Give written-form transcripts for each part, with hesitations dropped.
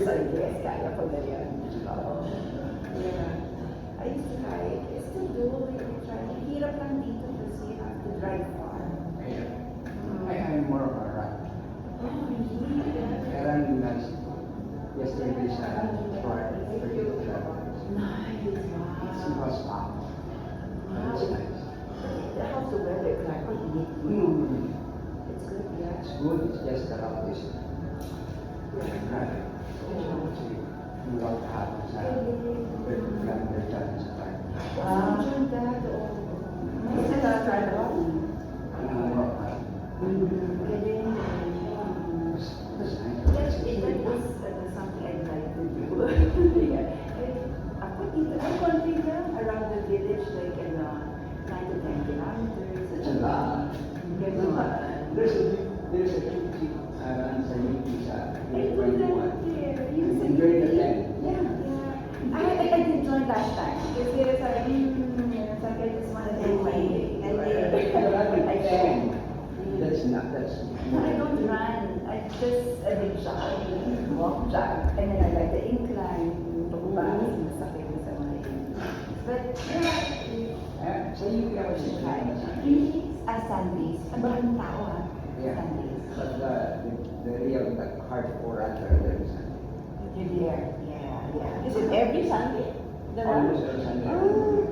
I guess, kaya ko na yan. Yeah. I used to hike. I still do. Hirap lang dito kasi you have to drive far. I'm more of a run. I ran yesterday sa short 30 kilometers. Nice, It wow. was fun. It's nice. That helps the weather, like, it's good, yeah. It's good, it's just the rough is right. You don't have sa younger challenge sa time. Imagine that, mas nag-try na ako. Galing. That's nice. That is something I'd like to do. Yeah. Ako dito, I'm confident around the village, like, 9 to 10 kilometers. It's a lot. There's a cute sa UP sa I do that there. Yes, I During the did. time. Yeah. I did join last time. Because it's like, I just want to do my thing. I can. That's not, that's. No, I don't run. I just jog, jog. And then I like the incline, pagbaas, masakit sa mga But, yeah. Sa UP ako sa Sundays. Ang maraming tao, ha? Yeah. Sundays. But the real, hardcore runner there is You're there. Yeah. Is it every Sunday? The almost run? every Sunday. Oh.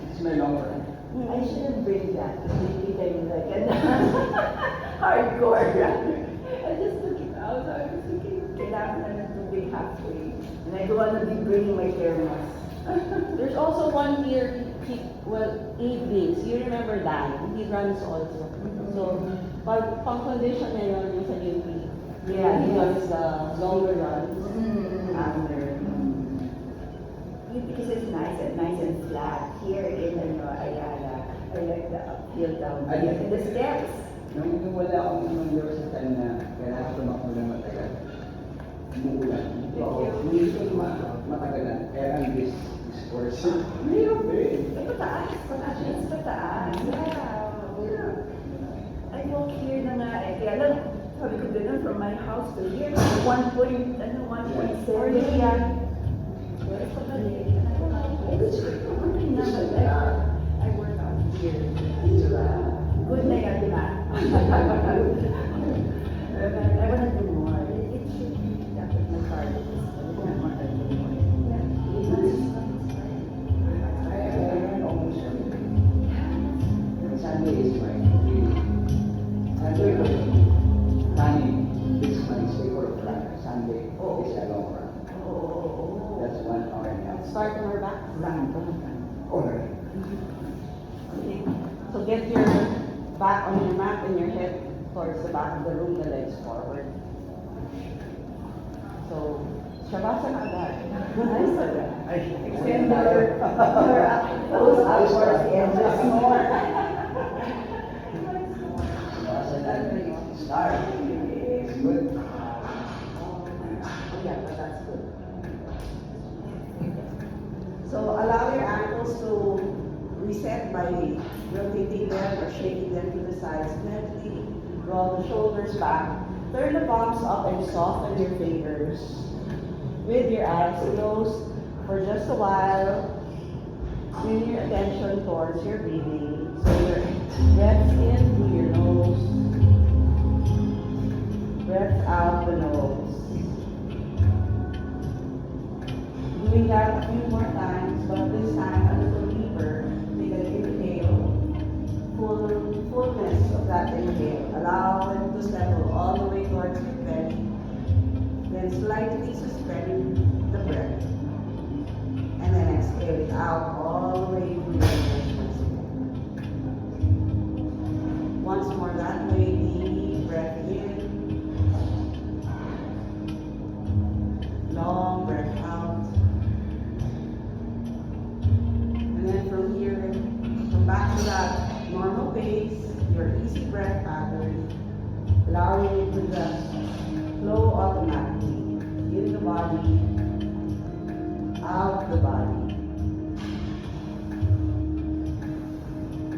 It's my long run. I shouldn't bring that because maybe I'm like a hardcore runner. I just took it out. So I was thinking, kailangan na to be halfway. And I don't want to be bringing my thermos. There's also one here, evenings. You remember Dan? He runs also. So, pang-condition na yun yung sa UP. Yeah, He yeah. does the longer runs. After. Because it's nice and flat. Here in Ayala, I like the uphill down here. And the steps. Nung wala akong naman there was a time na kailangan tumakbo na matagal. Umuulan. Hindi ko matagalan. Kaya ang this course. Mayroon din. Pataas. It's pataas. Yeah. I walk here na nga eh. Kaya lang, sabi ko din from my house to here, 1.7. Yeah. Where's the balik? I work out here. Good na yan, di ba? I wanna do more. It should be dapat na part of this. I want to do more. I run almost every day. Sunday is my running. This month is for run. Sunday is a long run. That's 1 hour and a half. Start on our back. Oh, right. Okay. So get your back on your mat and your head towards the back of the room, the legs forward. So, Shavasana agad. Extend those outwards edges more. Start. It's good. Yeah, but that's good. So allow your ankles to reset by rotating them or shaking them to the sides. Gently roll the shoulders back. Turn the palms up and soften your fingers. With your eyes closed for just a while, bring your attention towards your breathing. So your breath in through your nose, breath out the nose. Doing that a few more times, but this time a little deeper. Take an inhale, fullness of that inhale. Allow it to settle all the way towards your belly. Then slightly suspend the breath. And then exhale it out all the way to your nose. Once more that way, deep breath in. Long breath out. And then from here, come back to that normal pace, your easy breath pattern, allowing it to just flow automatically in the body, out the body.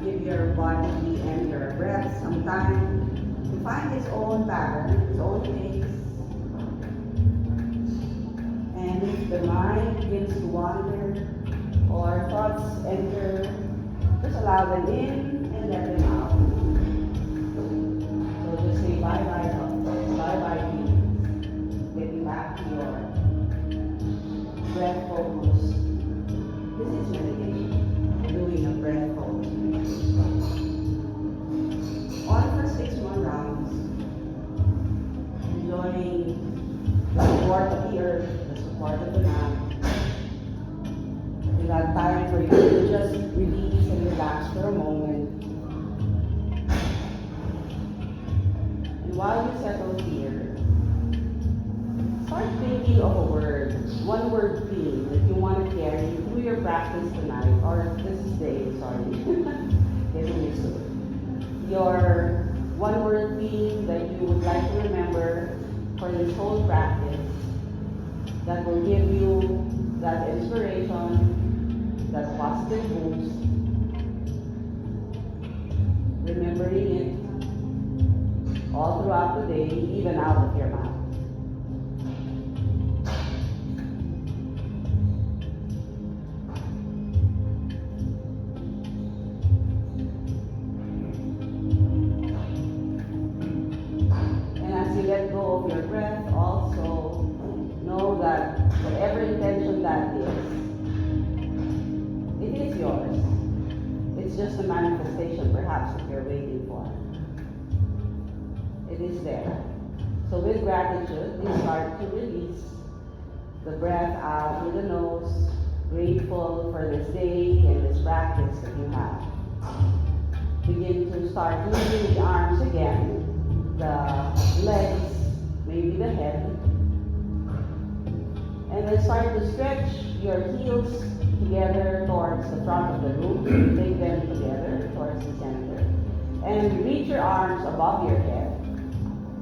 Give your body and your breath some time to find its own pattern, its own pace. begins to wander or thoughts enter, just allow them in and let them out. So just say bye-bye thoughts, bye-bye feelings. Getting back to your breath focus. This is meditation. We're doing a breath focus meditation. On for 6 more rounds. Enjoying the support of the earth, the support of the mat. Without time for you to just release and relax for a moment. And while you settle here, start thinking of a word, one word theme that you want to carry through your practice tonight, or this day, sorry, getting used to it. Your one word theme that you would like to remember for this whole practice that will give you that inspiration, that positive boost, remembering it all throughout the day, even out of your mouth. And as you let go of your breath, also know that whatever intention that is, it is yours. It's just a manifestation, perhaps, that you're waiting for. It is there. So with gratitude, you start to release the breath out through the nose, grateful for this day and this practice that you have. Begin to start moving the arms again, the legs, maybe the head. And then start to stretch your heels together towards the front of the room. Take them together towards the center. And reach your arms above your head.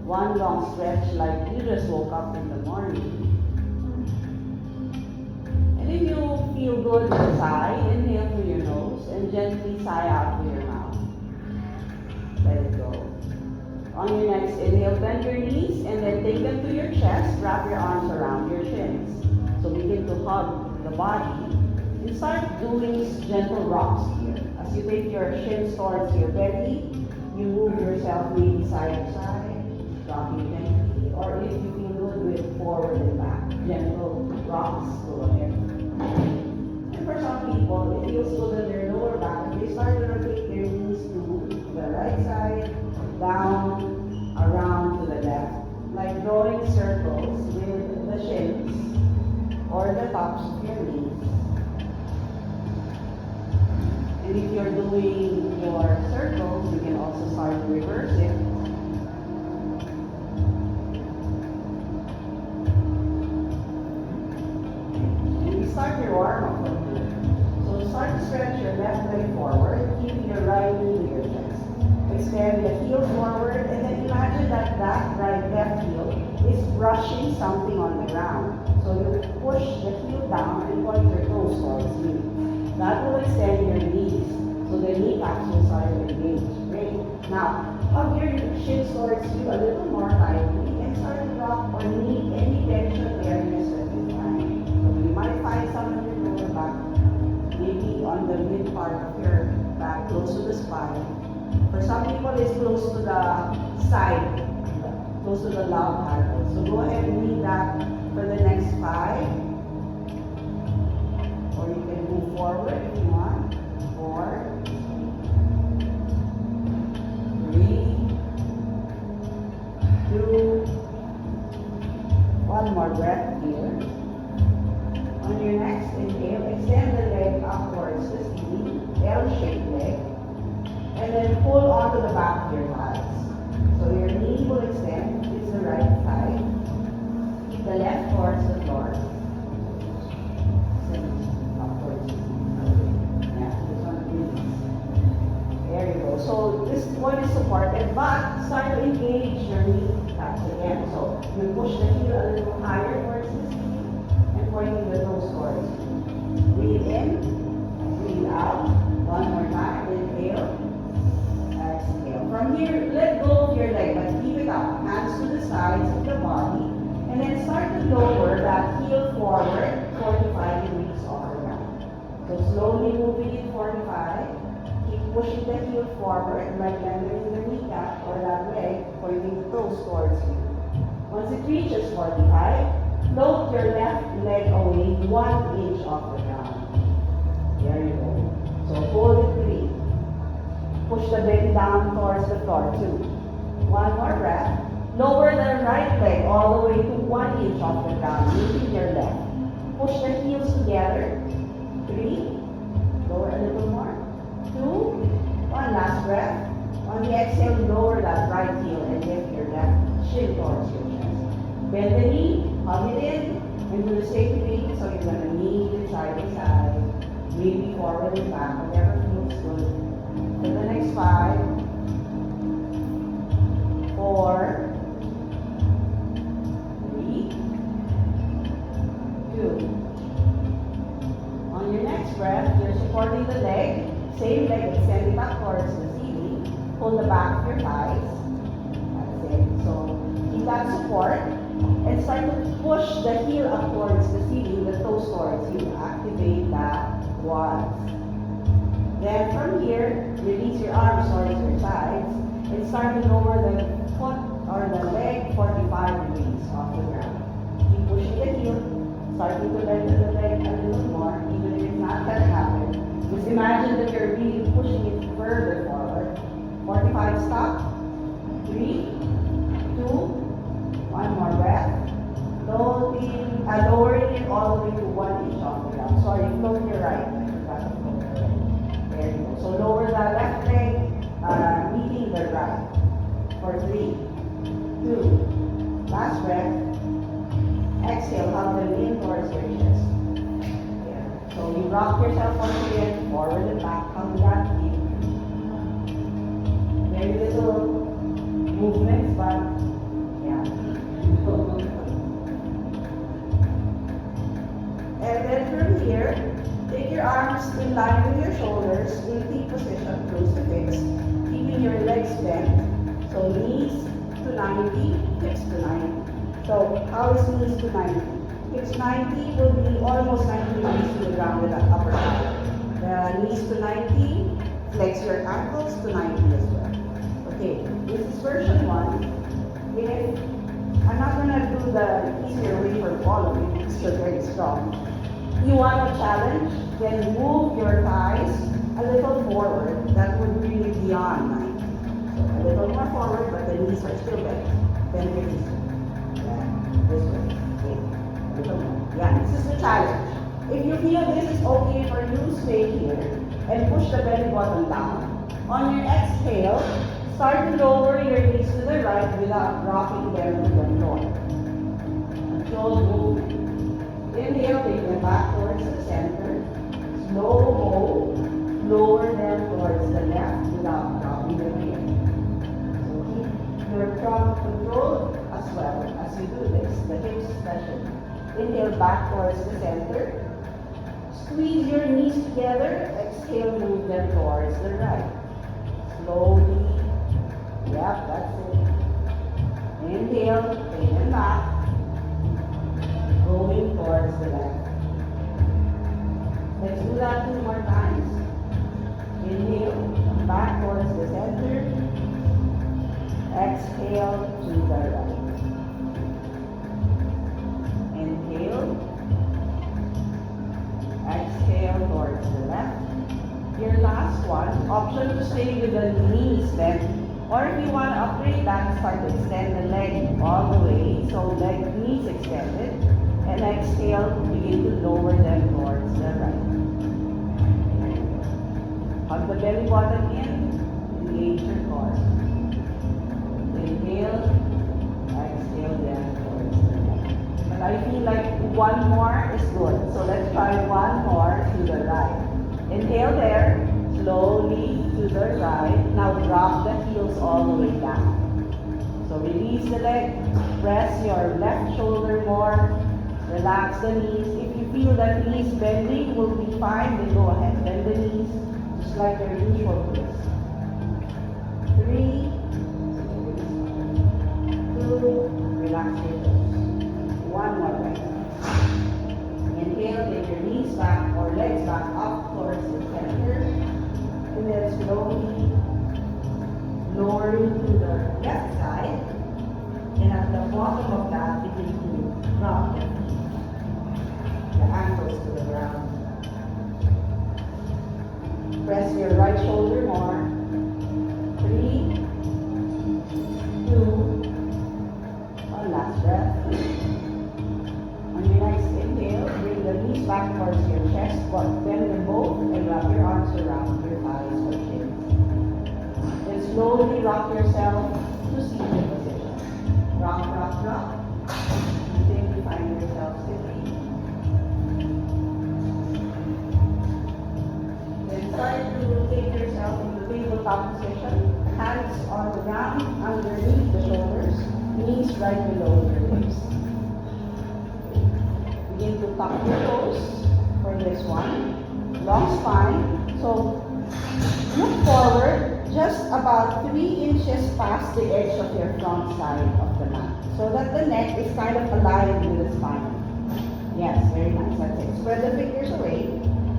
One long stretch like you just woke up in the morning. And if you feel good with a sigh, inhale through your nose and gently sigh out through your mouth. Let it go. On your next inhale, bend your knees and then take them to your chest. Wrap your arms around your shins. So begin to hug the body. And start doing gentle rocks here. As you take your shins towards your belly, you move yourself maybe side to side, rocking gently. Or if you feel good with forward and back, gentle rocks, go ahead. And for some people, it feels good in their lower back, and they start to rotate their knees to the right side, down, around to the left, like drawing circles with the shins or the tops of your knees. And if you're doing your circles, you can also start to reverse it. And you start your warm-up from here. So start to stretch your left leg forward, keeping your right knee to your chest. Extend the heel forward, and then imagine that left heel is brushing something on the ground. So you push the heel down and point your toes towards you. That will extend your knees, so the kneecaps will start to engage. Great. Now, hug your shins towards you a little more tightly and start to rock or knee any tension areas that you find. So you might find some of your lower back, maybe on the mid part of your back, close to the spine. For some people, it's close to the side, close to the love handle. So go ahead and knee that for the next 5. Or you can move forward if you want. 4, 3, 2, one more breath here. On your next inhale, extend the leg upwards to seating, L-shaped leg. And then pull onto the back of your thighs. So your knee will extend, it's the right thigh. Keep the left towards the floor. Upwards. Yeah, this one release. There you go. So this one is supported, but start to engage your kneecaps again. So you push the heel a little higher towards the seat and pointing the toes towards you. Breathe in, breathe out. One more time. Inhale. Exhale. From here, let go of your leg, but keep it up. Hands to the sides of the body. And then start to lower that heel forward 45 degrees off the ground. So slowly moving it 45. Keep pushing the heel forward, like lengthening the kneecap or that leg, pointing the toes towards you. Once it reaches 45, float your left leg away 1 inch off the ground. There you go. So hold it 3. Push the belly down towards the floor 2. 1 more breath. Lower the right leg all the way to 1 inch off the ground, using your left. Push the heels together. 3. Lower a little more. 2. 1 last breath. On the exhale, lower that right heel and lift your left shin towards your chest. Bend the knee, hug it in, and do the same thing. So you're gonna knee it side to side, maybe forward and back, whatever feels good. For the next 5, 4, 3, 2. On your next breath, you're supporting the leg, same leg, extend it up towards the ceiling. Pull the back of your thighs. That's it. So keep that support. And start to push the heel up towards the ceiling, the toes towards you. Activate that quads. Then from here, release your arms towards your sides and start to lower the foot or the leg 45 degrees off the ground. Keep pushing the heel, starting to bend the leg a little more, even if it's not gonna happen. Just imagine that you're really pushing it further forward. 45, stop. 3, 2, 1 more breath. Lowering it all the way to 1 inch off the ground. Sorry, float your right. I forgot to float your right. There you go. So lower the left leg, meeting the right. For 3, 2, last breath. Exhale, hug the in towards your chest. There. So you rock yourself once again, forward and back, hug that heel. Very little movements, but yeah. And then from here, take your arms in line with your shoulders in T position, crucifix, keeping your legs bent. So knees to 90, hips to 90. So how is knees to 90? Hips 90 will be almost 90 degrees to the ground with the upper side. The knees to 90, flex your ankles to 90 as well. Okay, this is version 1. If I'm not gonna do the easier way for all of you because you're very strong. You want a challenge? Then move your thighs a little forward. That would bring you beyond 90. So a little more forward, but the knees are still bent. Bend your knees. Yeah, this way. Okay. A little more. Yeah, this is the challenge. If you feel this is okay for you, stay here and push the belly button down. On your exhale, start to lower your knees to the right without rocking them to the floor. Control move. Inhale, take them back towards the center. Slow hold. Lower them towards the left without dropping them again. So keep your trunk control as well as you do this, the hips especially. Inhale back towards the center. Squeeze your knees together. Exhale, move them towards the right. Slowly. Yep, that's it. Inhale, take them back. Going towards the left. Let's do that 2 more times. Inhale, back towards the center. Exhale to the right. Inhale. Exhale towards the left. Your last one, option to stay with the knees bent. Or if you want to upgrade that, start to extend the leg all the way. So leg, knees extended. And exhale, begin to lower them towards the right. Hug the belly button in, engage your core. Inhale, exhale them towards the right. But I feel like 1 more is good. So let's try 1 more to the right. Inhale there, slowly to the right. Now drop the heels all the way down. So release the leg, press your left shoulder more. Relax the knees. If you feel that knees bending will be fine, then go ahead. Bend the knees just like your usual twist. 3, 2, relax your toes. your legs back up towards the center. And then slowly lowering to the left side. And at the bottom of that, begin to drop the ankles to the ground. Press your right shoulder more. 3, 2, one last breath. On your next inhale, bring the knees back towards your chest, but bend them both and wrap your arms around your thighs or shins. Then slowly rock yourself to seated position. Rock, rock, rock. Until you find yourself sitting. Then start to rotate yourself into tabletop position. Hands on the ground, underneath the shoulders, knees right below your hips. Begin to tuck your toes for this one. Long spine. So look forward just about 3 inches past the edge of your front side of the mat. So that the neck is kind of aligned with the spine. Yes, very nice. That's it. Spread the fingers away.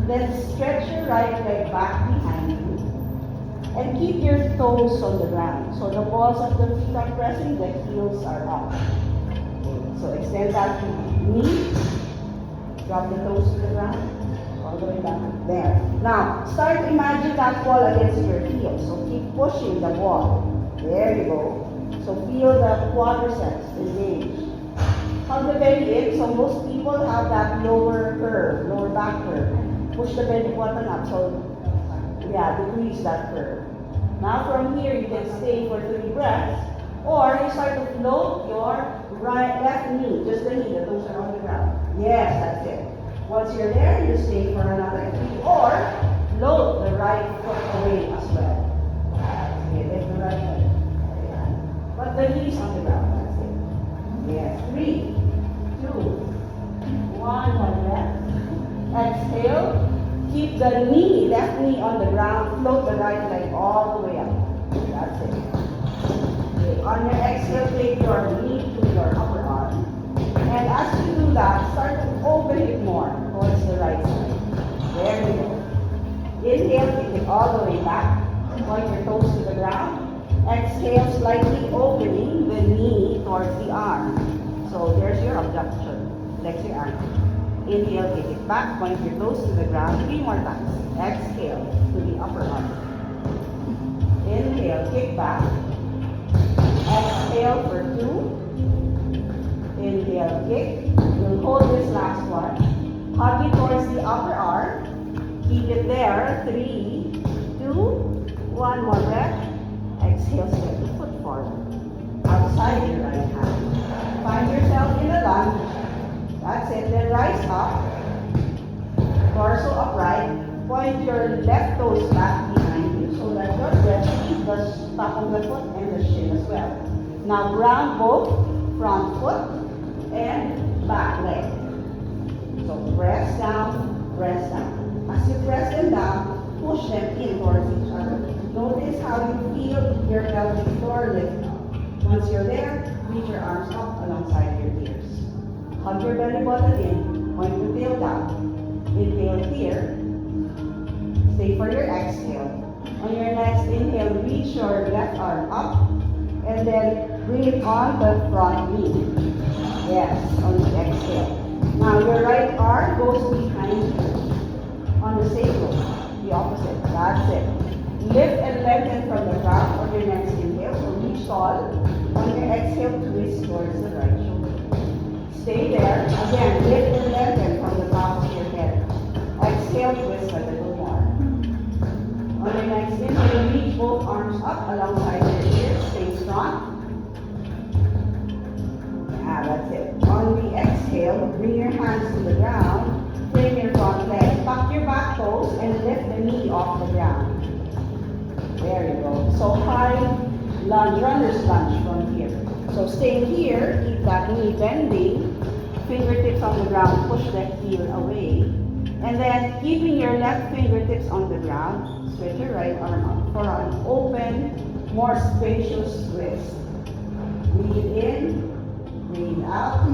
Then stretch your right leg back behind you. And keep your toes on the ground. So the balls of the feet are pressing, the heels are up. So extend that knee. Drop the toes to the ground. All the way down. There. Now, start imagine that ball against your heel. So keep pushing the ball. There you go. So feel the quadriceps engage. Hug the belly in. So most people have that lower curve, lower back curve. Push the belly button up. So yeah, decrease that curve. Now from here, you can stay for 3 breaths, or you start to float your left knee, just the knee, the toes are on the ground. Yes, that's it. Once you're there, you stay for another 3, or float the right foot away as well. Okay, lift the right leg. But the knees on the ground, that's it. Yes, 3, 2, 1 breath. Exhale. Keep the knee, left knee on the ground, float the right leg all the way up. That's it. Okay. On your exhale, take your knee to your upper arm. And as you do that, start to open it more towards the right side. There we go. Inhale, take it all the way back. Point your toes to the ground. Exhale, slightly opening the knee towards the arm. So there's your abduction. Flex your arm. Inhale, take it back, point your toes to the ground 3 more times. Exhale to the upper arm. Inhale, kick back. Exhale for 2. Inhale, kick. We'll hold this last one. Hug it towards the upper arm. Keep it there. 3, 2, 1 more breath. Exhale, step the foot forward. Outside your right hand. Find yourself in a lunge. That's it. Then rise up. Torso upright. Point your left toes back behind you so that your breath keeps the top of the foot and the shin as well. Now ground both front foot and back leg. So press down, press down. As you press them down, push them in towards each other. Notice how you feel your pelvic floor lift up. Once you're there, reach your arms up alongside your ears. Hug your belly button in, point the tail down. Inhale here. Stay for your exhale. On your next inhale, reach your left arm up and then bring it on the front knee. Yes, on the exhale. Now your right arm goes behind you on the same rope, the opposite. That's it. Lift and lengthen from the ground on your next inhale. So reach tall. On your exhale, twist towards the right shoulder. Stay there. Again, lift and lengthen from the top of your head. Exhale, twist a little more. On your next inhale, reach both arms up alongside your ears. Stay strong. Yeah, that's it. On the exhale, bring your hands to the ground. Bring your front leg. Tuck your back toes and lift the knee off the ground. There you go. So high lunge, runner's lunge from here. So stay here, keep that knee bending, fingertips on the ground, push that heel away. And then keeping your left fingertips on the ground, stretch your right arm up for an open, more spacious twist. Breathe in, breathe out.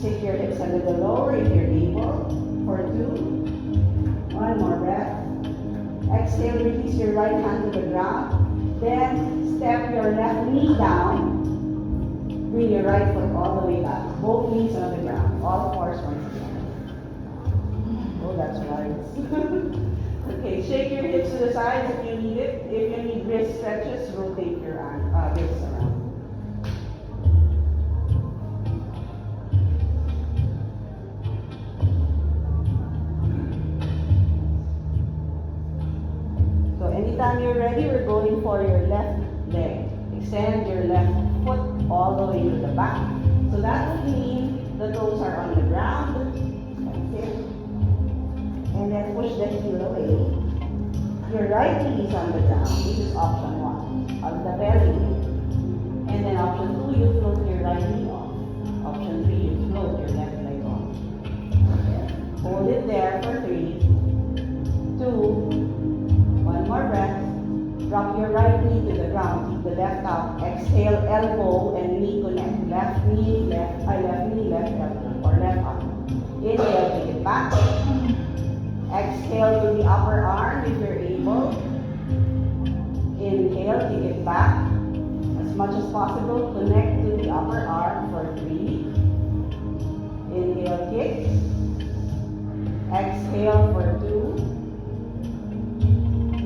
Sit your hips a little lower if you're able. For 2, One more breath. Exhale, release your right hand to the ground. Then step your left knee down. Bring your right foot all the way back. Both knees on the ground. All fours once again. Oh, that's right. Okay, shake your hips to the sides if you need it. If you need wrist stretches, rotate your wrists around. So anytime you're ready, we're going for your left leg. Extend your left foot all the way to the back. So that would mean the toes are on the ground. That's it. And then push the heel away. Your right knee is on the ground. This is option 1. On the belly. And then option 2, you float your right knee off. Option 3, you float your left leg off. Hold it there for 3, 2, one more breath. Drop your right knee to the ground. Keep the left out. Exhale, elbow and knee connect. Left knee, left elbow, or left arm. Inhale, take it back. Exhale to the upper arm if you're able. Inhale, take it back. As much as possible, connect to the upper arm for 3. Inhale, kick. Exhale for 2.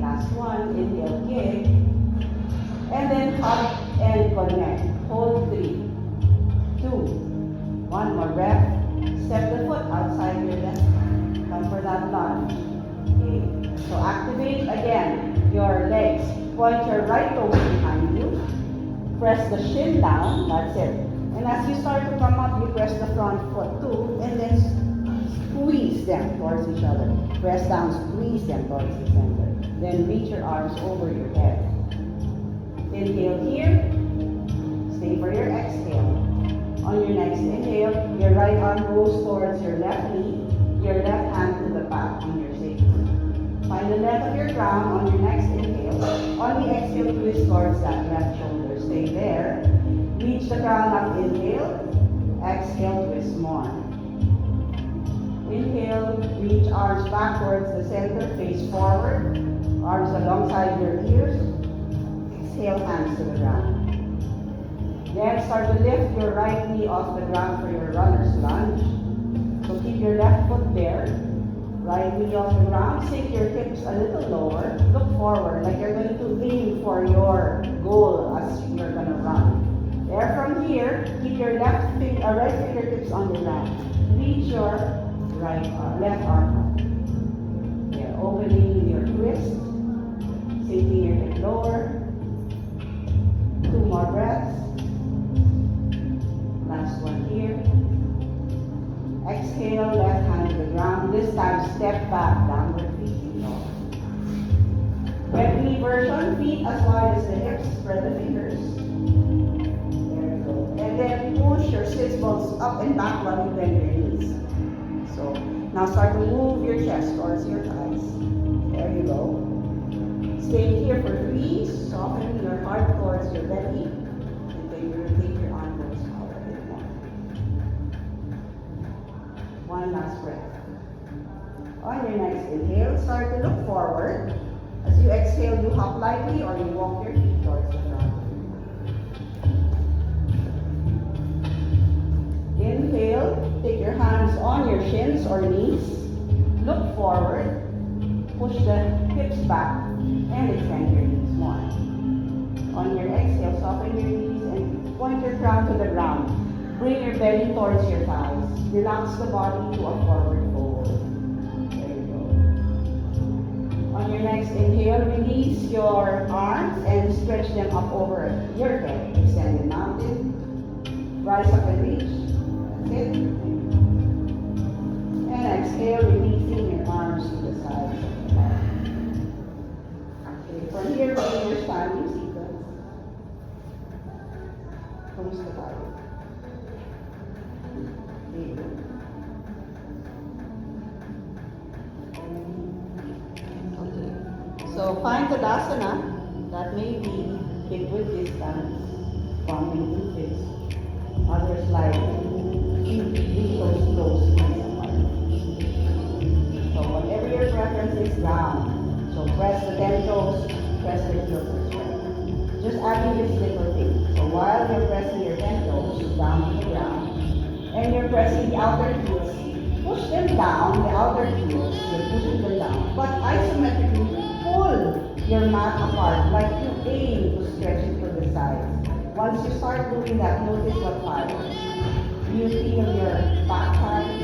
Last one, inhale, kick. And then hug and connect. Hold 3, 2, one more breath. Step the foot outside your left. Come for that lunge. Okay. So activate again your legs. Point your right toe behind you. Press the shin down. That's it. And as you start to come up, you press the front foot too. And then squeeze them towards each other. Press down, squeeze them towards the center. Then reach your arms over your head. Inhale here. Stay for your exhale. On your next inhale, your right arm goes towards your left knee, your left hand to the back on your safety. Find the length of your ground on your next inhale. On the exhale, twist towards that left shoulder. Stay there. Reach the ground up, inhale. Exhale, twist more. Inhale, reach arms back towards the center, face forward. Arms alongside your ears. Exhale, hands to the ground. Then start to lift your right knee off the ground for your runner's lunge. So keep your left foot there. Right knee off the ground. Sink your hips a little lower. Look forward like you're going to aim for your goal as you're going to run. There from here, keep your right fingertips on the ground. Reach your left arm up. There, opening your twist. Sinking your hip lower. 2 more breaths. Last one here. Exhale, left hand to the ground. This time, step back, downward facing dog. Wet knee version, feet as wide as the hips. Spread the fingers. There we go. And then push your sits bones up and back while you bend your knees. So now start to move your chest towards your thighs. There you go. Stay here for 3. Soften your heart towards your belly. And then you rotate your arm towards out a bit more. One last breath. On your next inhale, start to look forward. As you exhale, you hop lightly or you walk your feet towards the ground. Inhale, take your hands on your shins or knees. Look forward. Push the hips back and extend your knees more. On your exhale, soften your knees and point your crown to the ground. Bring your belly towards your thighs. Relax the body to a forward fold. There you go. On your next inhale, release your arms and stretch them up over your head. Extend the mountain. Rise up and reach. That's it. And exhale, releasing your arms to the sides of the body. Okay, from here, begin your standing sequence. Kumusta tayo? Okay. So find the Tadasana that may be equal distance from the face. Others like these close. So whatever your preference is down. So press the 10 toes, press the heels as well. Just adding this little thing. So while you're pressing your 10 toes down to the ground, and you're pressing the outer heels, push them down, the outer heels, you're pushing them down. But isometrically pull your mat apart like you aim to stretch it to the sides. Once you start doing that, notice what follows. You feel your back thighs,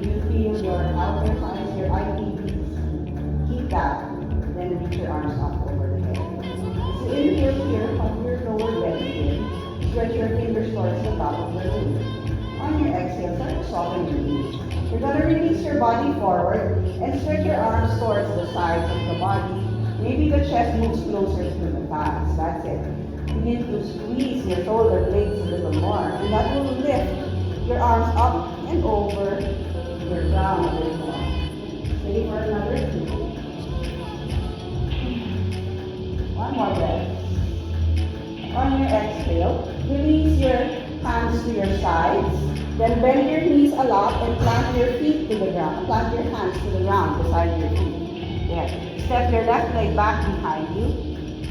you feel your outer thighs, your IPBs. Keep that, then reach your arms up over the head. So inhale here, hug your lower belly in, stretch your fingers towards the top of the knee. On your exhale, start to soften your knees. You're going to release your body forward and stretch your arms towards the sides of the body. Maybe the chest moves closer to the thighs. That's it. Begin to squeeze your shoulder blades a little more, and that will lift your arms up and over your ground a little more. Stay for another 2. One more breath. On your exhale, release your hands to your sides. Then bend your knees a lot and plant your feet to the ground. Plant your hands to the ground beside your feet. There. Step your left leg back behind you.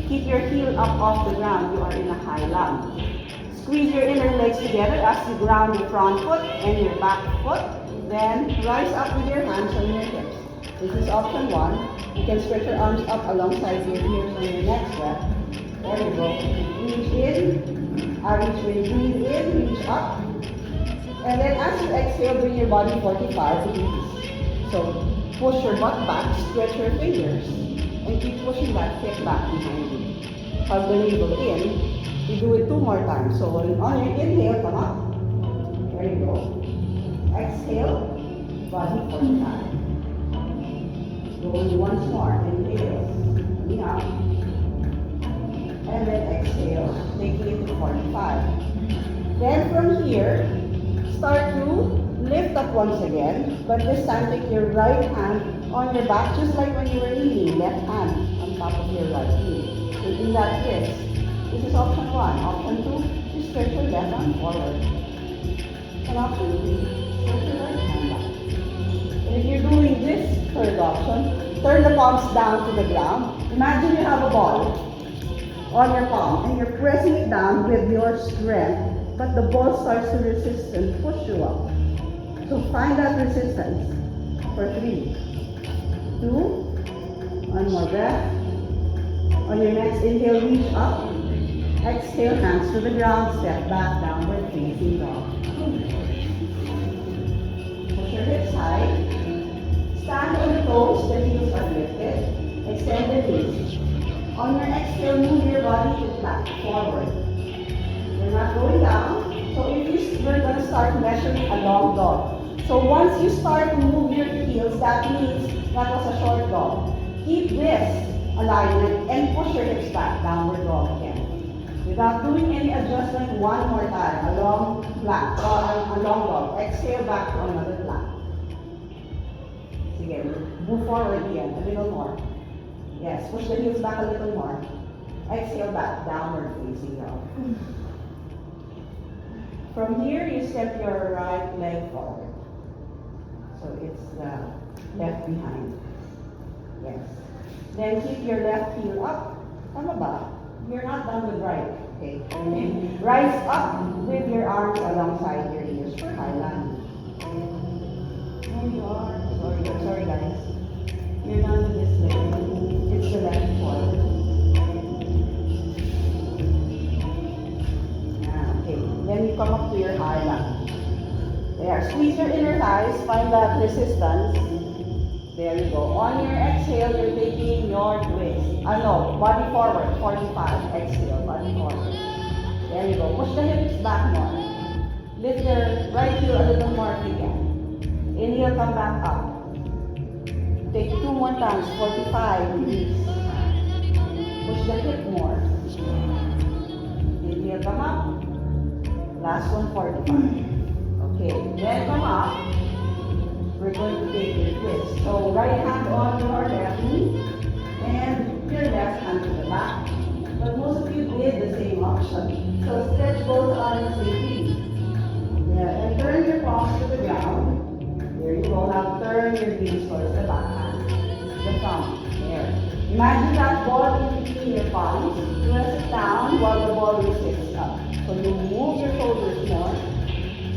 Keep your heel up off the ground. You are in a high lunge. Squeeze your inner legs together as you ground your front foot and your back foot. Then rise up with your hands on your hips. This is option 1. You can stretch your arms up alongside your ears on your next breath. There you go. Reach in. Reach in. Breathe in. Reach up. And then as you exhale, bring your body 45 degrees. So push your butt back, stretch your fingers, and keep pushing that hip back behind you. Hug the navel in. You do it 2 more times. So on your inhale, come up. There you go. Exhale, body 45. Going once more. Inhale, coming up. And then exhale, taking it to 45. Then from here, start to lift up once again, but this time take your right hand on your back, just like when you were kneeling, left hand on top of your right knee. Taking that twist. This is option 1. Option 2, you stretch your left arm forward. And option 3, stretch your right hand back. And if you're doing this third option, turn the palms down to the ground. Imagine you have a ball on your palm and you're pressing it down with your strength. But the ball starts to resist and push you up. So find that resistance for 3, 2, one more breath. On your next inhale, reach up. Exhale, hands to the ground, step back, downward facing dog. Push your hips high. Stand on the toes, the heels are lifted. Extend the knees. On your exhale, move your body to back, forward. You're not going down. So we're going to start measuring a long dog. So once you start to move your heels, that means that was a short dog. Keep this alignment and push your hips back, downward dog again. Without doing any adjustment, one more time. A long plank, or a long dog. Exhale back to another plank. Again, move forward again, a little more. Yes, push the heels back a little more. Exhale back, downward facing dog. From here, you step your right leg forward. So it's the left behind. Yes. Then keep your left heel up. Tama. You're not done with right. Okay. And then rise up with your arms alongside your ears for high lunge. There you are. Sorry guys. You're done with this leg. It's the left forward. Then you come up to your high lunge. There. Squeeze your inner thighs. Find that resistance. There you go. On your exhale, you're taking your twist. Body forward. 45. Exhale. Body forward. There you go. Push the hips back more. Lift your right heel a little more if you can. Inhale, come back up. Take 2 more times. 45. Release. Push the hip more. Inhale, come up. Last one, 45. Okay, then come up. We're going to take your twist. So right hand on your left knee and your left hand to the back. But most of you did the same option. So stretch both arms safely. Yeah, and turn your palms to the ground. There you go. Now turn your knees towards the back hand. The from there. Imagine that ball in between your palms. Press it down while the ball resists up. So you move your shoulders more.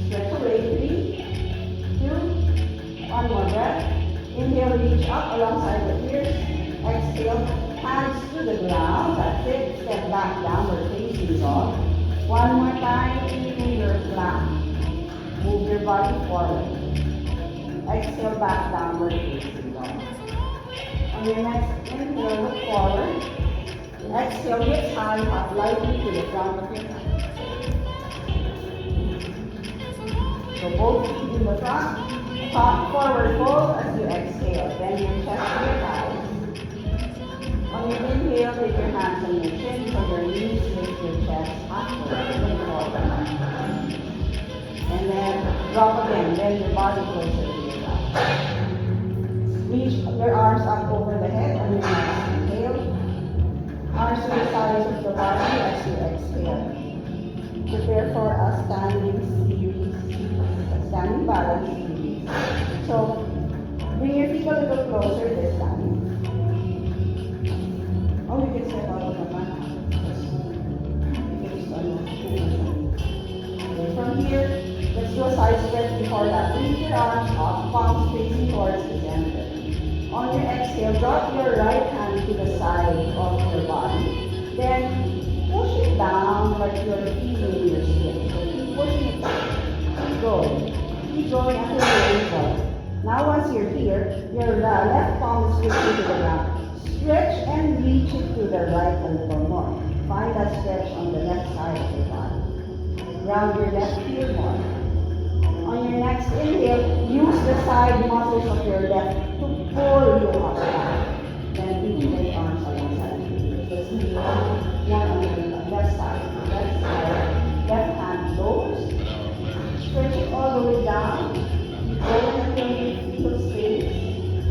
Stretch away. 3, 2, one more breath. Inhale, reach up alongside the ears. Exhale, hands to the ground. That's it. Step back, downward facing dog. One more time, into your flat. Move your body forward. Exhale, back, downward facing dog. On your next inhale, look forward. Exhale, hips high, up lightly to the front of your hand. So both feet in the front, top forward fold as you exhale. Bend your chest to your thighs. On your inhale, take your hands on your chin, so your knees lift your chest upward, look forward. And then drop again, bend your body closer to your back. Reach your arms up over the head on your next inhale. Arms to the sides of the body as you exhale. Prepare for a standing balance series. So, bring your feet a little closer this time. Oh, you can step out of the mat. Okay, from here, let's do a side stretch before that. Reach your arms up, palms facing towards the center. On your exhale, drop your right hand to the side of your body. Then, push it down like you're feeling your skin. So keep pushing it down. Keep going. Keep going until you're able. Now once you're here, your left palm is facing to the ground. Stretch and reach it to the right a little more. Find that stretch on the left side of your body. Round your left heel more. On your next inhale, use the side muscles of your left to pull you up back. Then reach your arms alongside you. Just knee one on the left side. Left hand lowers. Stretch it all the way down. Go until you feel space.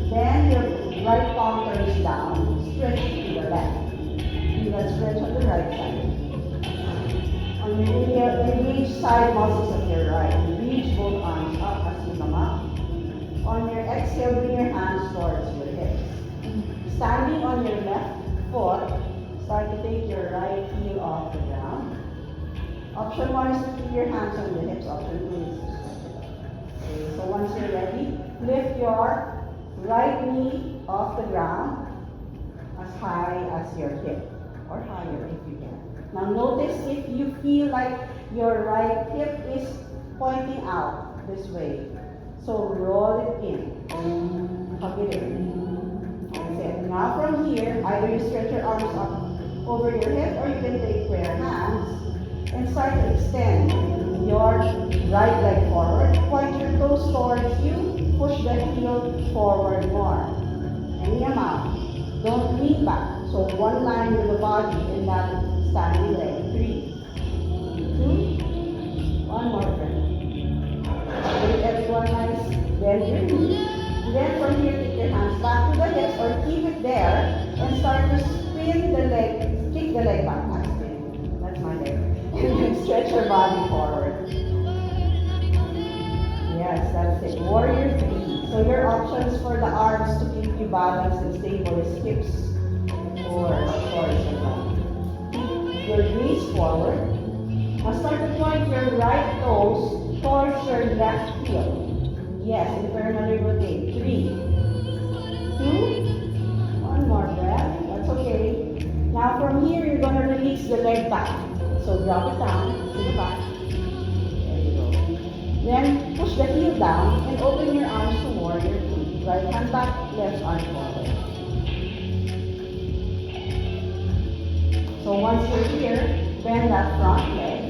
Then your right palm turns down. Stretch to the left. Do that stretch on the right side. On your inhale, engage side muscles of your right. Reach both arms up as you come up. On your exhale, bring your hands towards your hips. Standing on your left foot, start to take your right heel off the ground. Option 1 is to keep your hands on the hips. Option 2 is to stretch it up. Okay, so once you're ready, lift your right knee off the ground as high as your hip, or higher if you can. Now notice if you feel like your right hip is pointing out this way. So roll it in, hug it in. That's it. Now from here, either you stretch your arms up over your hip, or you can take your hands and start to extend your right leg forward. Point your toes towards you. Push the heel forward more. Any amount. Don't lean back. So one line with the body in that standing leg. 3, 2, one more breath. Give everyone nice. Bend your knee. Then from here, take your hands back to the hips or keep it there and start to spin the leg. Kick the leg back. Not spin. That's my leg. And then stretch your body forward. Yes, that's it. Warrior 3. So your options for the arms to keep you balanced and stable is hips or horizontal. Keep your knees forward. Now start to point your right toes towards your left heel. Yes, internally rotate. 3, 2, one more breath. That's okay. Now from here, you're going to release the leg back. So drop it down to the back. There you go. Then push the heel down and open your arms to warrior 2. Right hand back, left arm forward. So once you're here, bend that front leg,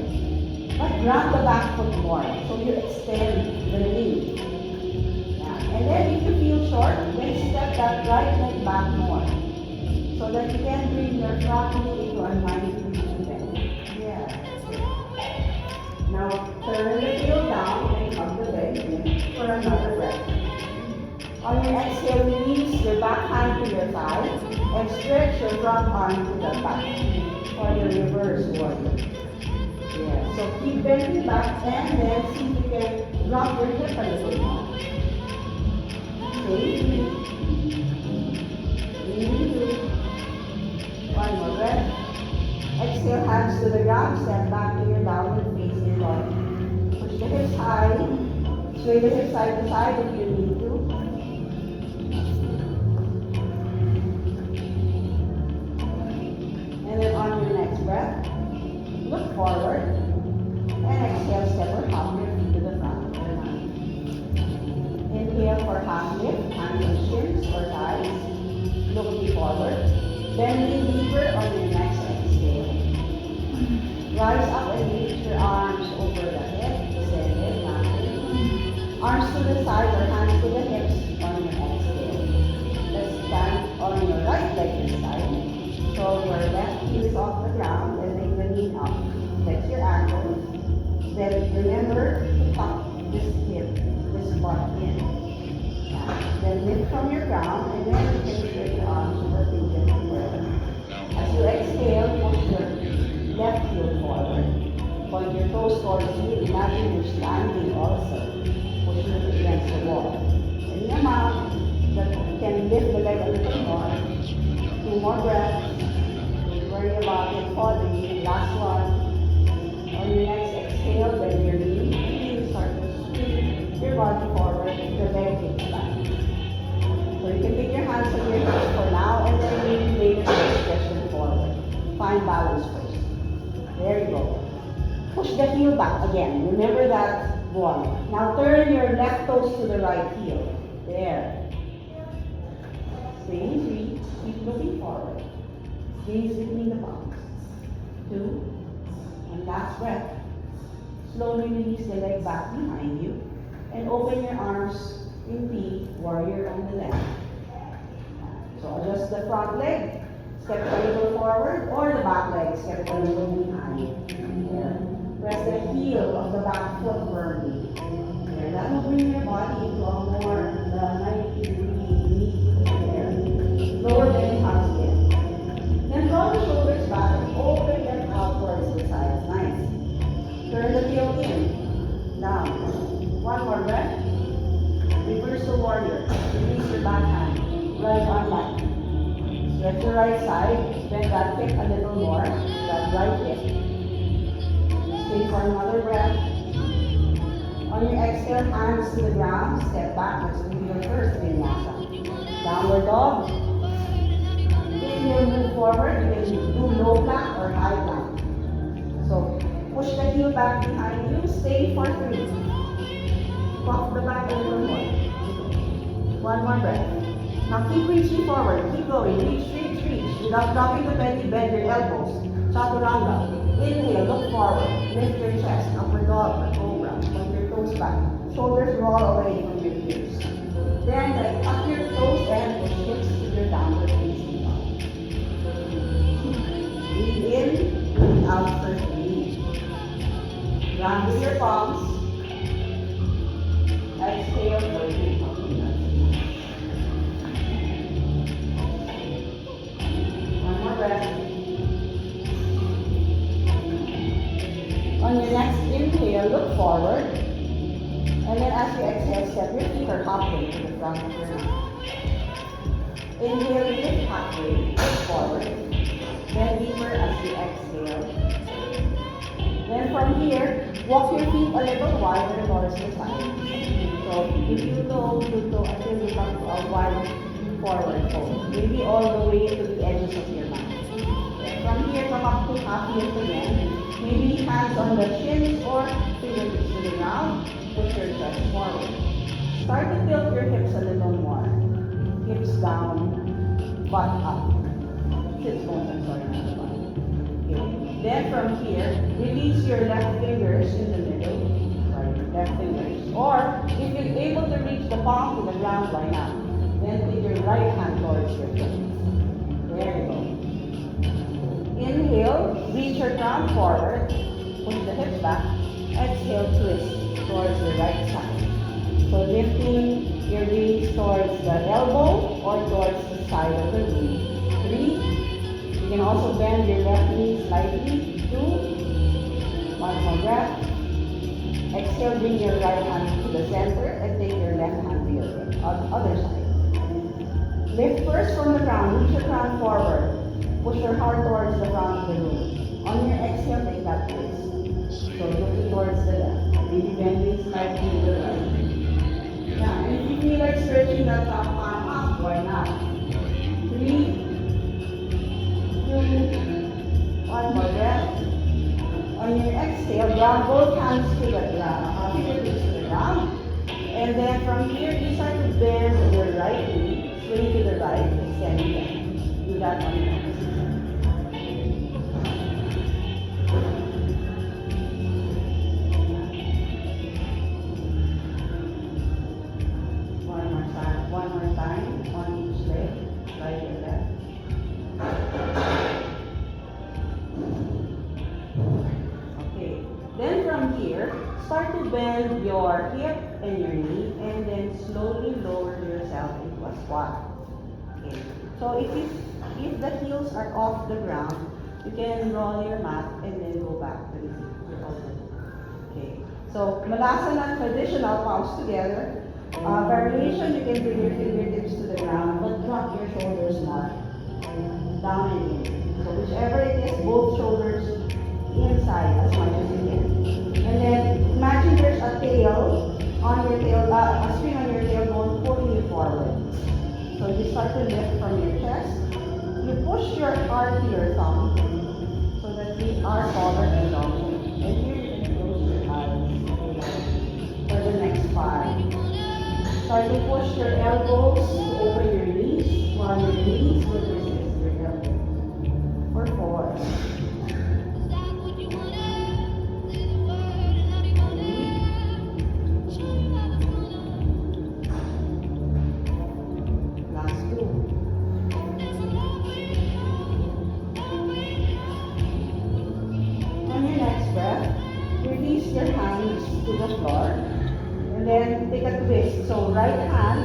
but grab the back foot more. So you extend the knee. Yeah. And then if you feel short, then step that right leg back more. So that you can bring your front knee into a 90-degree bend. Yeah. Now turn the heel down and hug the leg in for another breath. On your exhale, release your back hand to your thigh and stretch your front arm to the back for your reverse warrior. Yeah. So keep bending back and then see if you can drop your hip a little more. Okay. 2, to the ground, step back to your downward facing dog. Push the hips high, sway the hips side to side if you need to. And then on your next breath, look forward, and exhale, step or hop your feet to the front of your mat. Inhale for half lift, hands on shins or thighs, looking forward, bending deeper on your next exhale. Rise up and reach your arms over the head, extended, nothing. Arms to the side or hands to the hips on your exhale. Let's stand on your right leg this time. So your left heel is off the ground and make the knee up. Flex your ankle. Then remember to tuck this hip, this butt in. Then lift from your ground and then you can straight your arms over fingers forward. As you exhale, push your left heel forward. Point your toes towards you. Imagine you're standing also. Push your feet against the wall. Any amount that you can lift the leg a little more. 2 more breaths. Don't worry about it falling. Last one. On your next exhale, bend your knee. And you start to sweep your body forward. Your leg kicks back. So you can take your hands on your hips for now and then maybe later expression forward. Find balance first. There you go. Push the heel back again. Remember that one. Now turn your left toes to the right heel. There. Same three. Keep looking forward. Gaze between the palms. 2. And last breath. Slowly release the leg back behind you and open your arms in T, warrior on the left. So adjust the front leg, step a little forward, or the back leg, step a little behind. There. Press the heel of the back foot firmly. There. That will bring your body into a more 90-degree knee. There. Lower belly hugs in. Then draw the shoulders back and open them out towards the sides. Nice. Turn the tail in. Down. 1 more breath. Reverse the warrior. Release your back hand. Right on back. Stretch the right side. Bend that hip a little more. That right hip. Stay for another breath. On your exhale, hands to the ground. Step back. Let's do your first vinyasa. Downward dog. Inhale, move forward. You can do low plank or high plank. So push the heel back behind you. Stay for 3. Puff the back a little more. 1 more breath. Now keep reaching forward. Keep going. Reach, reach, reach. Without dropping the belly, bend your elbows. Chaturanga. Inhale, look forward. Lift your chest. Upward dog or cobra. Point your toes back. Shoulders roll away from your ears. Then tuck your toes and push hips to your downward facing dog. Breathe in, breathe out for 3. Ground with your palms. Exhale for 3. One more breath. On your next inhale, look forward. And then as you exhale, step your feet or hop them to the front of your mat. Inhale, lift halfway, look forward. Then deeper as you exhale. Then from here, walk your feet a little wider towards the side. So if you go until you come to a wide forward fold. Maybe all the way to the edges of your mat. And from here, come up to half lift again. Maybe hands on the shins or fingertips to the ground. Push your chest forward. Start to tilt your hips a little more. Hips down, butt up. Sits bones, I'm sorry, not the butt. Okay. Then from here, release your left fingers in the middle. Sorry, left fingers. Or if you're able to reach the palm to the ground, why not? Then take your right hand towards your chest. There you go. Inhale, reach your crown forward. Push the hips back. Exhale, twist towards the right side. So lifting your knees towards the elbow or towards the side of the knee. 3. You can also bend your left knee slightly. 2. 1 more breath. Exhale, bring your right hand to the center and take your left hand to your other side. Lift first from the ground. Reach your crown forward. Push your heart towards the front of the room. On your exhale, take that twist. So looking towards the left. Maybe bending slightly to the right. Yeah, and if you feel like stretching that top arm up, why not? 3, 2, 1 more breath. On your exhale, drop both hands to the ground, fingertips to the ground. And then from here, you start to bend your right knee, swing to the right, extend it. Do that on your exhale. One more time on each leg, right and left. Okay, then from here, start to bend your hip and your knee, and then slowly lower yourself into a squat. Okay, so if the heels are off the ground, you can roll your mat and then go back to the seat. Okay, so Malasana traditional palms together. Variation, you can bring your fingertips to the ground, but drop your shoulders more. Down and in. So whichever it is, both shoulders inside as much as you can. And then imagine there's a tail on your tail, a string on your tailbone pulling you forward. So you start to lift from your chest. You push your heart to your thumb so that we are forward and long. And here you can close your eyes for the next 5. Start to push your elbows to open your knees while your knees will resist your elbows. For 4. 3. Last 2. On your next breath, release your hands to the floor. And then take a twist. So right hand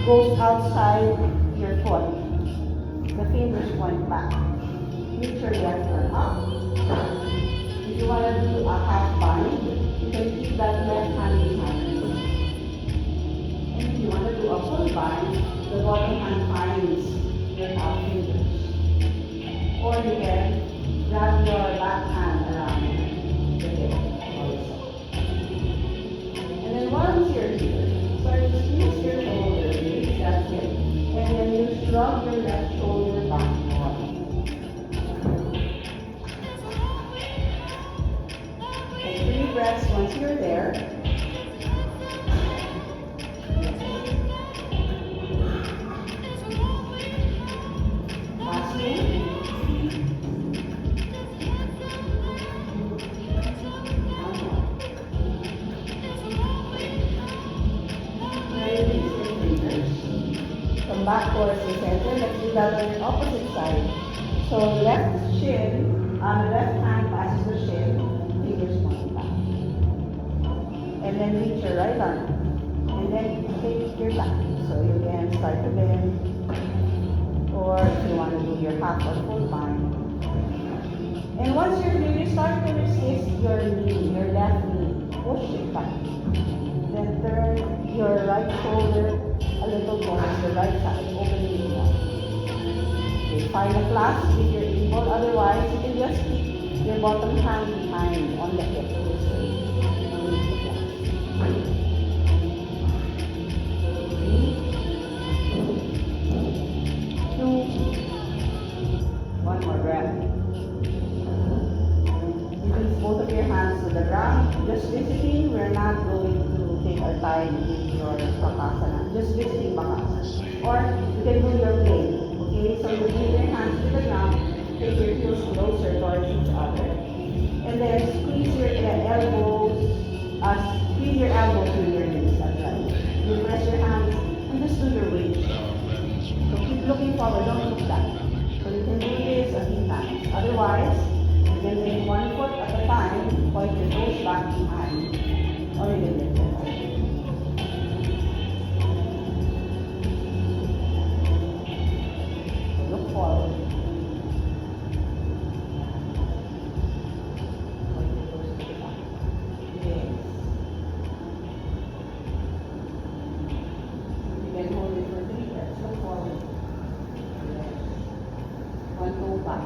goes outside your foot. The fingers point back. Reach your left arm up. If you want to do a half bind, you can keep that left hand behind you. And if you want to do a full bind, the bottom hand finds your half fingers. Or you can grab your back hand around the hip also. And then once you're here, start to squeeze your shoulder, release that hip, and then you shrug your left shoulder back more. Take 3 breaths once you're there. Last one. Come back towards the center. Let's do that on the opposite side. So left shin, left hand passes the shin, fingers point back. And then reach your right arm. And then take your back. So you can start to bend. Or if you want to do your half or full bind. And once you're here, you start to resist your knee, your left knee. Push it back. Then turn your right shoulder a little towards the right side, opening it up. Okay, find a clasp if you're able. Otherwise, you can just keep your bottom hand behind on the hip this way. And release the clasp. 3, 2, 1 more breath. Release both of your hands to the ground. Just visiting, we're not going to take our time with your Bakasana. Just visiting Bakasana. Or you can do your play. Okay, so you bring your hands to the ground, take your heels closer towards each other. And then squeeze your elbows to your knees. That's right. You press your hands and just do your weight. So keep looking forward, don't look back. So you can do this a few times. Otherwise, you can take 1 foot at a time, point your toes back behind, or you can lift it. Look forward. Point your toes to the back. Yes. You can hold it for 3 breaths. Look forward. Yes. 1 toe back.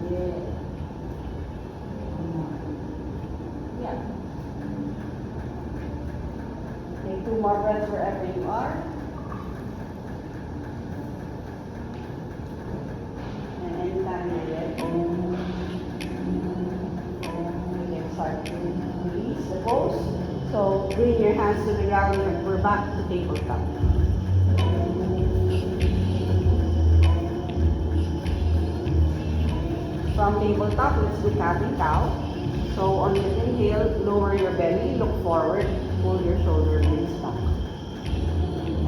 Yes. Take 2 more breaths wherever you are. And anytime you're ready, you can start to release the pose. So bring your hands to the ground and we're back to tabletop. From tabletop, let's do cat and cow. So on the inhale, lower your belly, look forward, pull your shoulder blades back.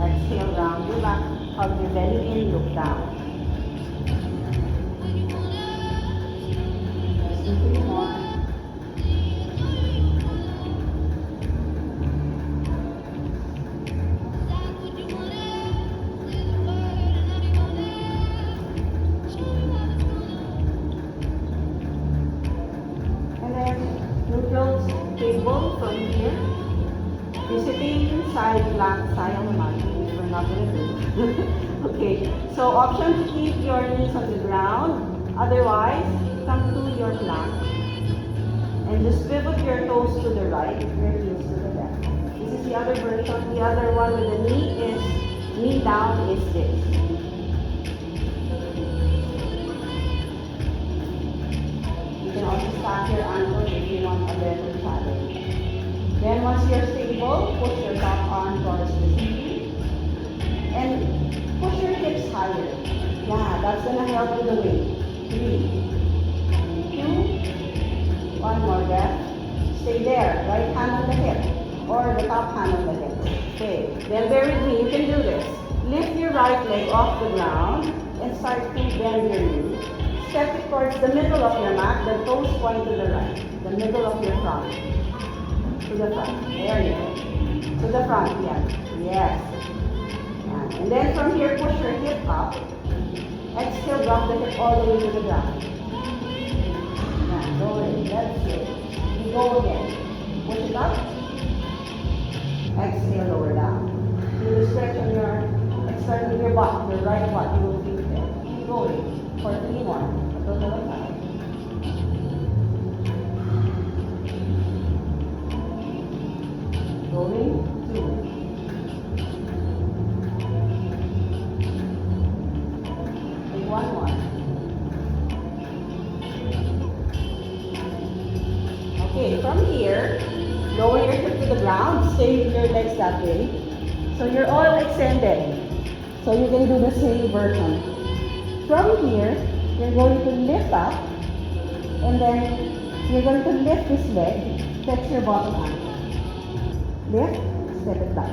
Exhale, round your back, hug your belly in, look down. Let's do 3 more. And then neutral table from here. You're sitting inside plank side on the mat, which we're not going to do. Okay, so option to keep your knees on the ground. Otherwise, come to your plank. And just pivot your toes to the right, your heels to the left. This is the other version. The other one with the knee down is this. You can also stack your ankles if you want a better challenge. Then once you're stable, push your top arm towards the ceiling. And push your hips higher. Yeah, that's gonna help with the weight. 3, 2, 1 more breath. Stay there. Right hand on the hip. Or the top hand on the hip. Okay. Then bear with me, you can do this. Lift your right leg off the ground and start to bend your knee. Step it towards the middle of your mat, the toes point to the right. The middle of your front. To the front. There you go. To the front, yeah. Yes. Yeah. And then from here, push your hip up. Exhale, drop the hip all the way to the ground. Yeah, go in. That's it. You go again. Push it up. Exhale, lower down. You will stretch on your, extend your butt, your right butt. You will feel there. Keep going. For 3 more. A total of 5. Going, 2. Take 1 more. Okay, from here, lower your hip to the ground, stay with your legs that way. So you're all extended. So you can do the same version. From here, you're going to lift up, and then you're going to lift this leg, flex your bottom ankle. Lift, step it back.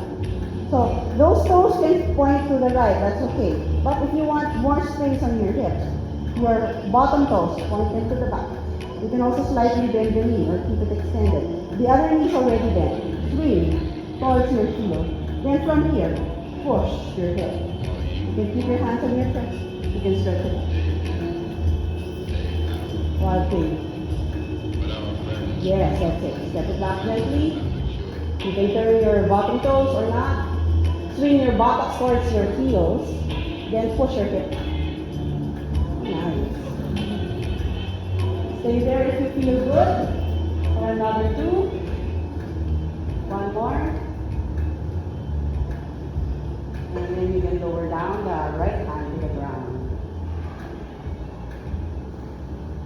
So those toes can point to the right, that's okay. But if you want more space on your hips, your bottom toes point into the back. You can also slightly bend your knee or keep it extended. The other knee is already bent. Swing towards your heel. Then from here, push your hip. You can keep your hands on your chest. You can stretch it out. Wild thing. Yes, that's it. Step it back gently. You can turn your bottom toes or not. Swing your buttocks towards your heels. Then push your hip. Nice. Stay there if you feel good. For another 2. 1 more. And then you can lower down the right hand to the ground.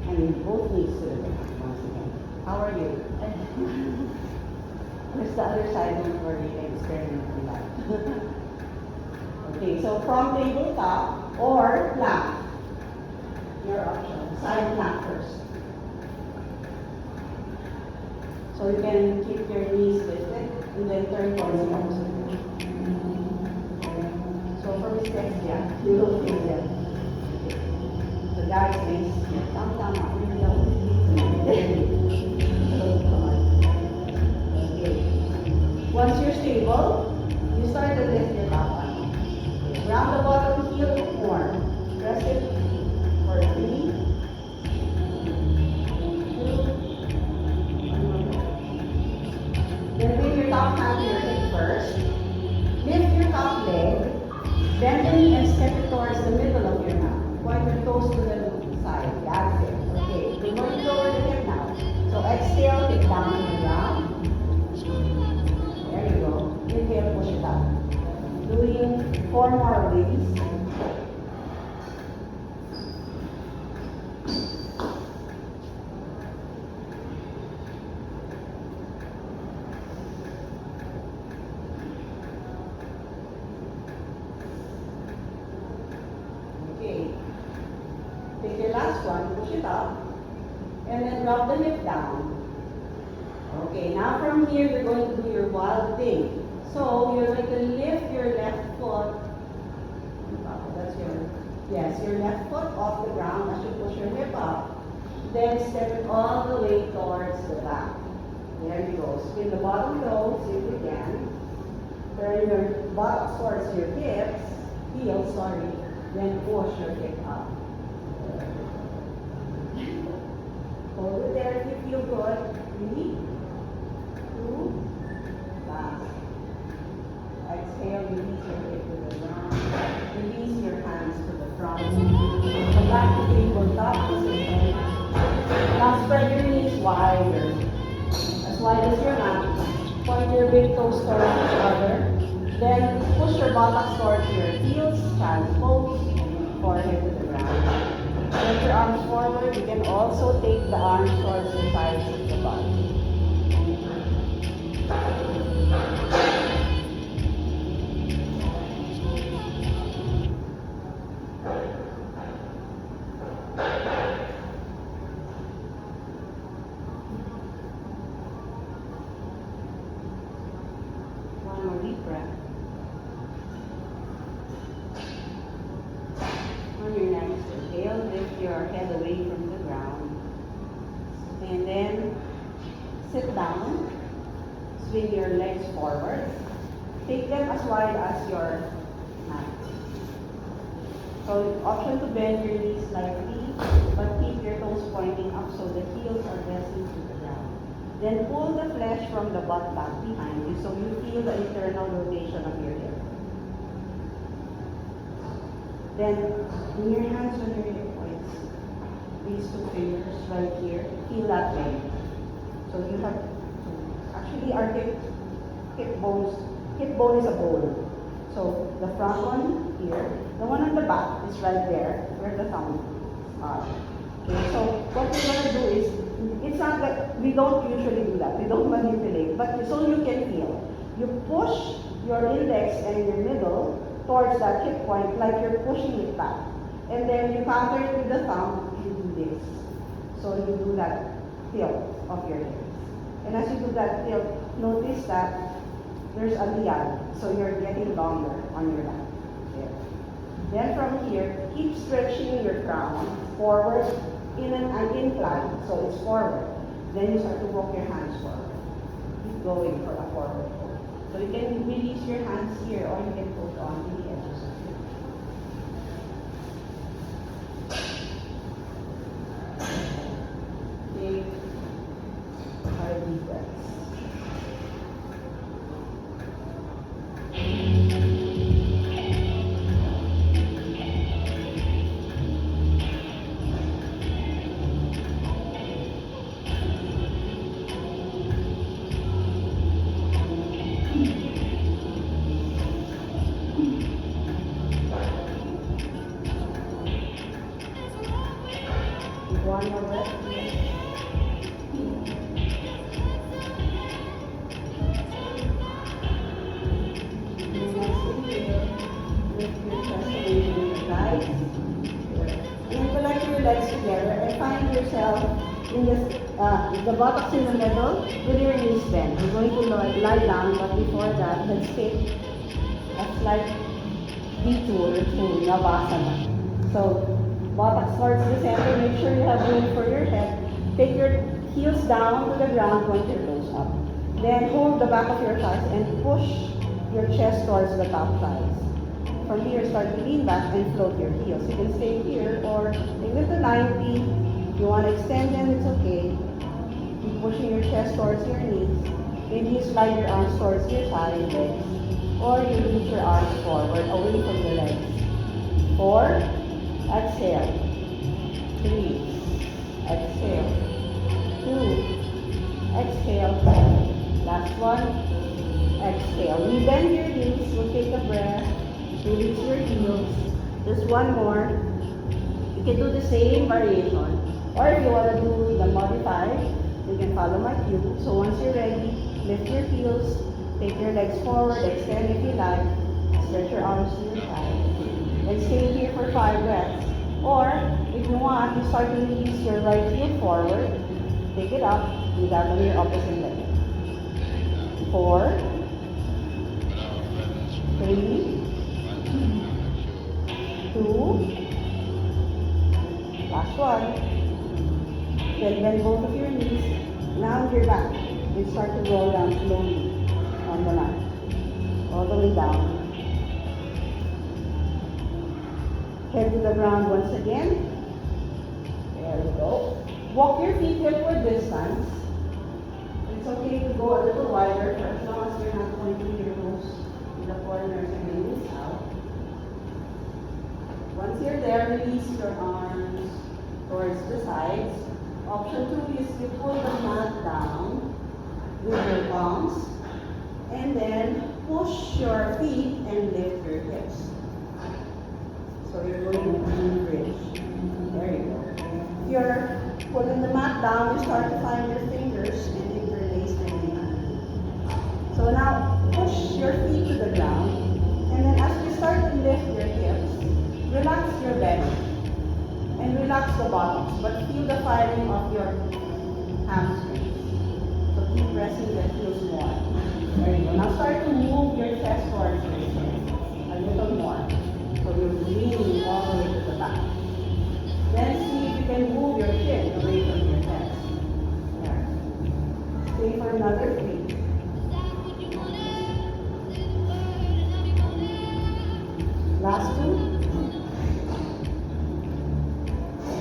And both knees to the ground once again. How are you? Where's the other side? Don't worry, you can experiment with that. Okay, so from tabletop or plank. Your option. Side plank first. So you can keep your knees lifted and then turn towards the opposite. So for mistakes, yeah, you will feel them. So guys, please, tama. Okay. Once you're stable, you start to lift your top arm. Round the bottom heel more. Press it for 3, 2, 1 more. Then bring your top hand to your hip first. Lift your top leg. Bend the knee and step it towards the middle of your mat. Point your toes to the side. That's it. Okay. We're going to lower the hip now. So exhale, hip down on the ground. There you go. Inhale, 4 more of these. Okay. Take your last one, push it up, and then drop the hip down. Okay, now from here, you're going to do your wild thing. So, you're going to lift your left foot. That's your left foot off the ground as you push your hip up. Then step it all the way towards the back. There you go. Spin the bottom toe, same again. Turn your butt towards your heels, sorry. Then push your hip up. Hold it there if you feel good. 3, 2, last. Exhale, release your hip to the ground. Release your hands to the front. Come back to tabletop position. Now spread your knees wider. As wide as your mat. Point your big toes towards each other. Then push your buttocks towards your heels, child's pose, forehead to the ground. Let your arms forward. You can also take the arms towards the sides of the body. One more deep breath. On your next inhale, lift your head away from the ground. And then sit down. Swing your legs forward. Take them as wide as your mat. So, option to bend your knees slightly, but keep your toes pointing up so the heels are resting to the ground. Then pull the flesh from the butt back behind you so you feel the internal rotation of your hip. Then, bring your hands on your hip points. These 2 fingers right here. Feel that way. So you have to, actually our hip bone is a bone. So the front one here, the one on the back is right there where the thumb are. Okay, so what we're gonna do is, it's not that we don't usually do that. We don't manipulate, but so you can feel. You push your index and your middle towards that hip point like you're pushing it back. And then you counter it with the thumb, you do this. So you do that tilt of your hips. And as you do that tilt, notice that there's a liad. So you're getting longer on your lap. There. Then from here, keep stretching your crown forward in an incline. So it's forward. Then you start to walk your hands forward. Keep going for a forward fold. So you can release your hands here or you can put on the edges of your Take hard deep breaths. One more breath. Collect your legs together and find yourself in this, the buttocks in the middle with your knees bent. We're going to lie down, but before that, let's take a slight detour to Navasana. So, buttocks towards the center, make sure you have room for your head. Take your heels down to the ground, point your toes up. Then hold the back of your thighs and push your chest towards the top thighs. From here, start to lean back and float your heels. You can stay here or take them to 90. If you want to extend them, it's okay. Keep pushing your chest towards your knees. Maybe you slide your arms towards your side legs. Or you reach your arms forward, away from the legs. 4, exhale. 3, exhale. 2, exhale. Last one, exhale. We bend your knees, we'll take a breath. Release your heels. Just one more. You can do the same variation. Or if you want to do the modified, you can follow my cue. So once you're ready, lift your heels, take your legs forward, extend if you like, stretch your arms to your side, and stay here for 5 breaths. Or if you want, you start to release your right heel forward, take it up, do that on your opposite leg. 4, 3, 2, last one. Then bend both of your knees. Now you're back. You start to roll down slowly on the mat. All the way down. Head to the ground once again. There we go. Walk your feet hipward distance. It's okay to go a little wider for as long as you're not pointing your toes to the corners and the knees out. Once you're there, release your arms towards the sides. Option 2 is to pull the mat down with your palms and then push your feet and lift your hips. So you're going to bridge. There you go. If you're pulling the mat down, you start to find your fingers and interlace them in. So now push your feet to the ground, and then as you start to lift your hips, relax your belly and relax the bottoms, but feel the firing of your hamstrings. So keep pressing the heels more. There you go. Now start to move your chest towards your chin a little more. So you're leaning all the way to the back. Then see if you can move your chin away from your chest. There. Stay for another 3. Last 2.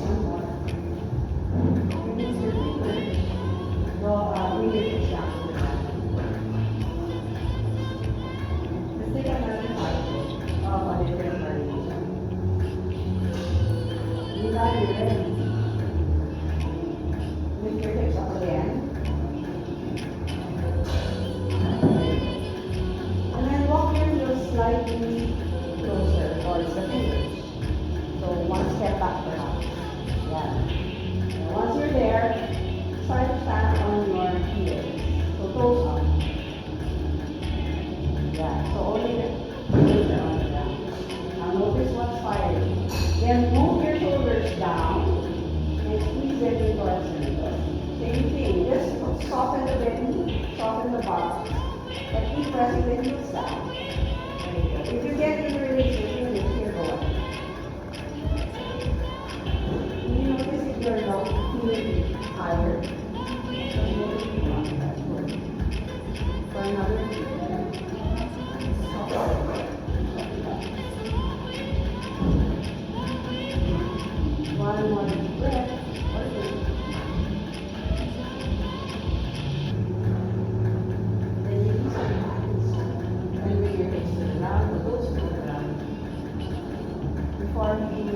One more. Release your fingers. Release your shaft. Let's take another part of a different variation. Now you're ready. Lift your hips up again. And then walk your heels slightly closer towards the fingers. So one step back perhaps. Yeah. And once you're there, start to stand on your heels. So toes up. Yeah. So only the heels are on the ground. Now notice what's firing. Then move your shoulders down and squeeze them in towards the middle. Same thing, just soften the belly, soften the bottom. But keep pressing the heels down. There you go. If you get in release your fingers, here go up. Do you notice if you're not feeling tired? For another one more deep breath. Then release your hands and bring your hips to the ground, the toes to the ground. Before you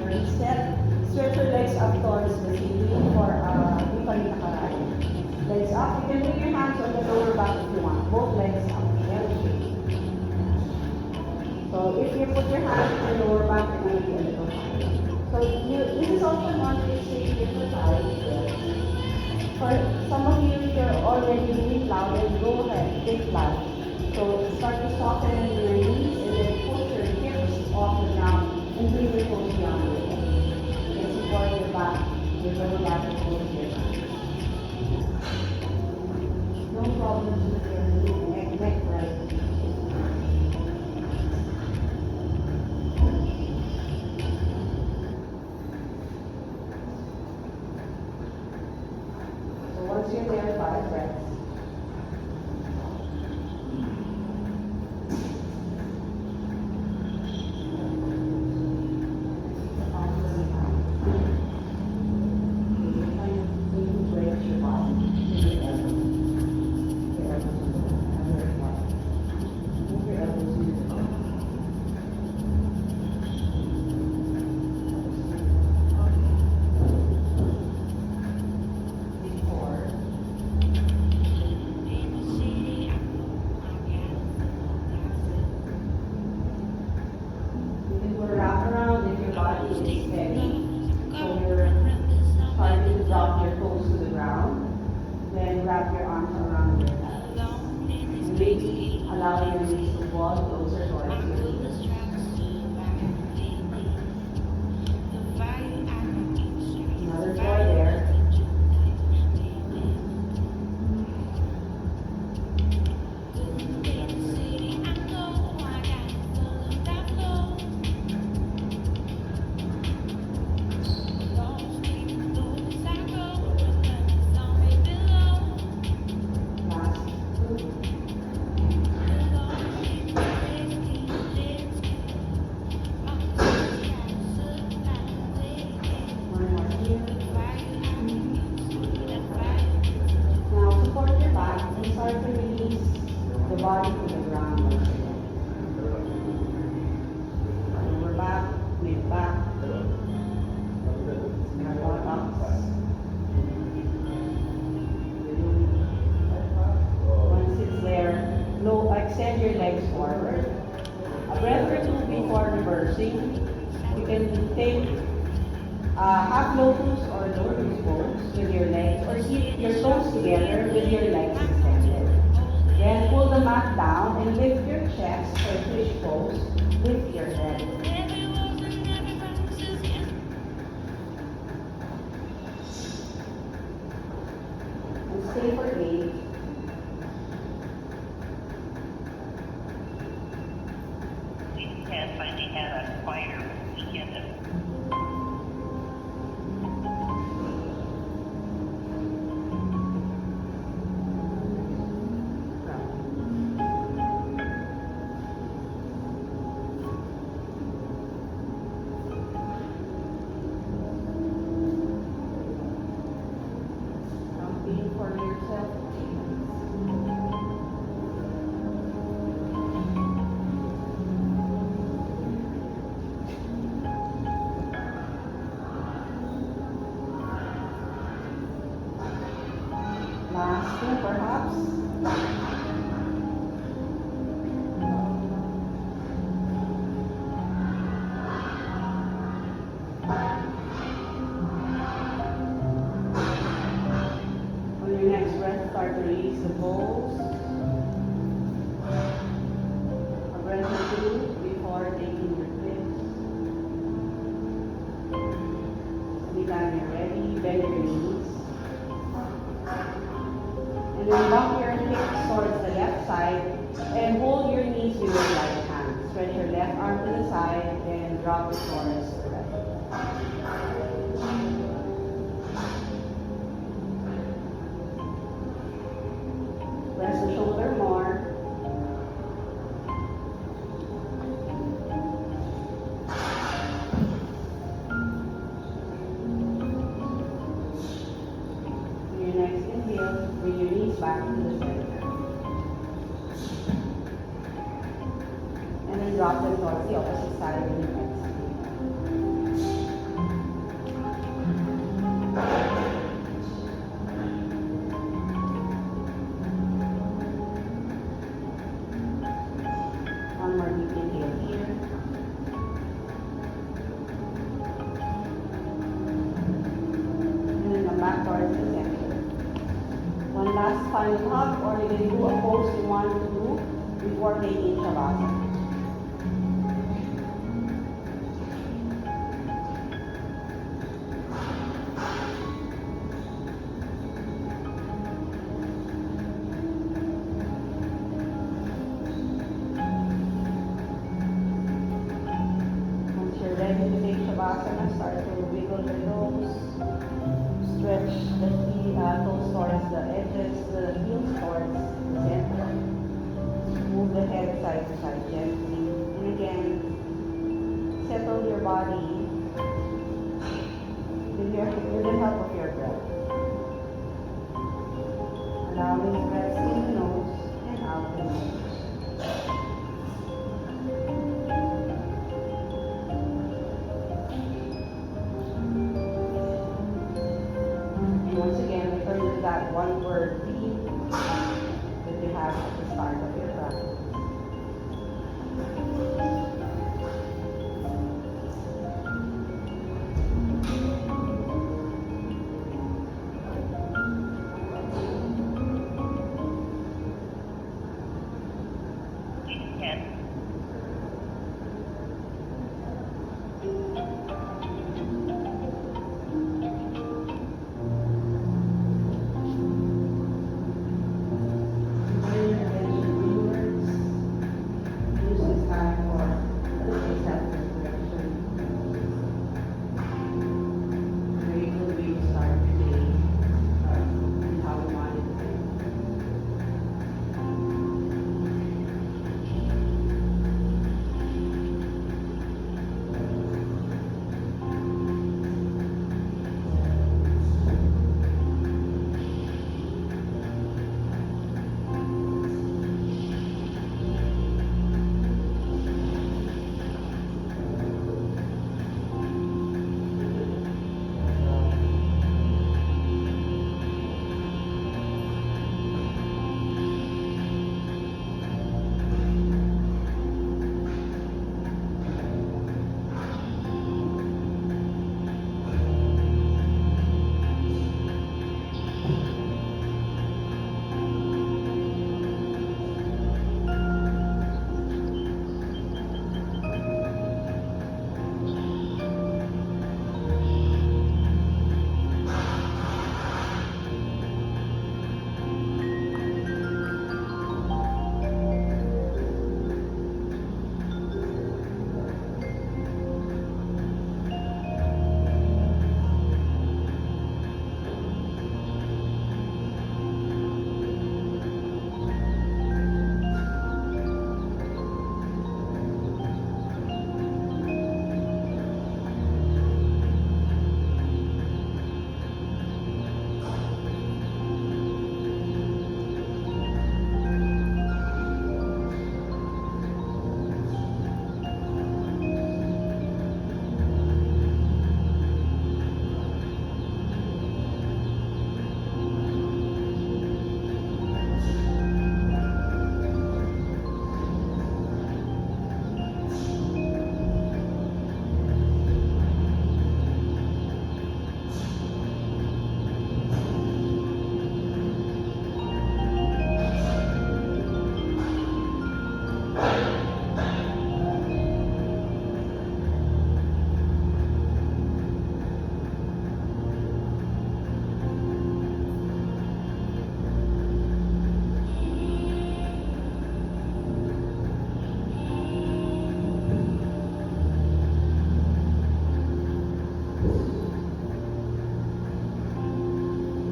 reset, stretch your legs up towards the ceiling for Viparita Karate. Legs up. You can bring your hands on the lower back if you want. Both legs up. So if you put your hands on the lower back, you're going to be a little higher. So this is also one way to stay different sides. For some of you, if you're already doing loud, go ahead, take loud. So start to soften your knees and then push your hips off the ground and bring your toes beyond your head. You can support your back with the back and close your back. No problems with your neck right. Once you're there, 5 breaths. knees to wall closer towards your knees. Another 4 there. Last 2. One more here. Now support your back and start to release the body to the ground once again. Lower back, mid back, and buttocks. Once it's there, extend your legs forward. A breath or two before reversing. You can take half lotus or lotus pose with your legs, or keep your toes together with your legs extended. Then pull the mat down and lift your chest or fish pose. Lift your head. And stay for 8. Has finally had a quieter weekend of Something for yourself. Last 2 perhaps. On your next breath, start to release the balls. A breath or 2 before taking your flips. Anytime you're ready, bend your knees. And then bump your hips towards the left side and hold your knees with your right hand. Stretch your left arm to the side and drop it towards the right. Press the shoulder more. On your next inhale, bring your knees back to the center. And then drop them towards the opposite side of your exhale. One more deep inhale here. And then come back towards the center. One last final hug, or you can do a pose you want to do before taking Shavasana. Once you're ready to take Shavasana, start to wiggle your toes. Stretch the toes towards the edges, the heels towards the center. Move the head side to side gently. And again, settle your body with the help of your breath. Allowing breaths in the nose and out the nose. And once again, return to that one word theme that you have at the start of your practice. 10. Bring your attention inwards. Use this time for a little self-reflection. Very good way to start your day, and how you want it to be.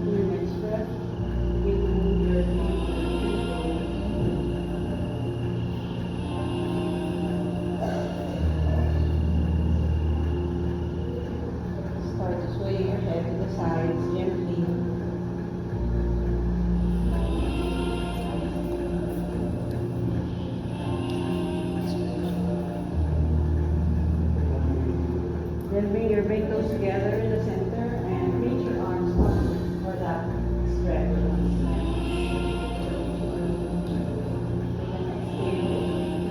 In your next breath, begin to move your feet start to sway your head to the sides gently. Then bring your big toes together in the center and reach your arms up for that stretch.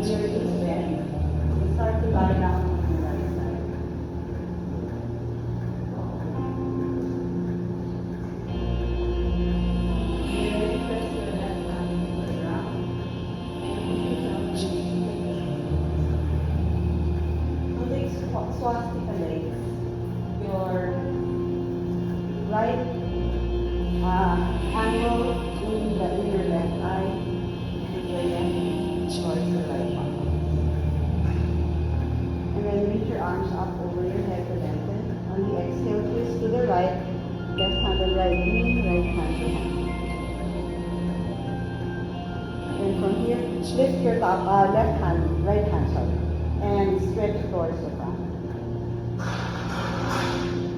Exhale, your knees bend. Start to lie down on the right side. Then press your left hand to the ground. So take swastika legs. Your right angle in your left eye and your left towards the right one. And then reach your arms up over your head to lengthen. On the exhale, twist to the right, left hand on right knee, right hand to hand. And from here, lift your left hand, right hand, sorry, and stretch towards the front.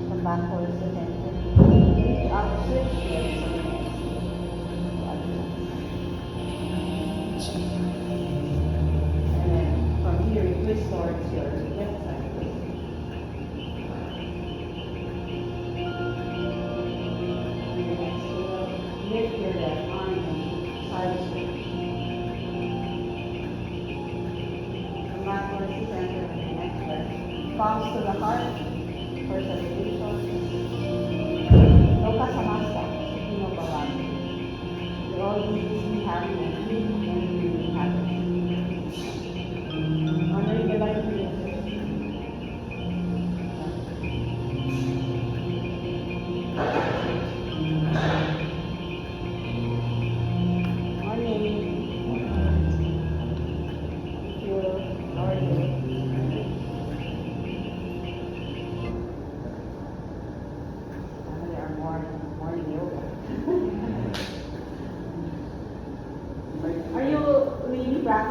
Come back towards the center. Reach up, switch legs. And then from here, you twist towards your left side. And your exhale, lift your left arm and side switch. Come back towards the center of the next breath. Palms to the heart for salutation. Loka samasta, Sukhino Bhavani. We all need to be happy and free and really happy.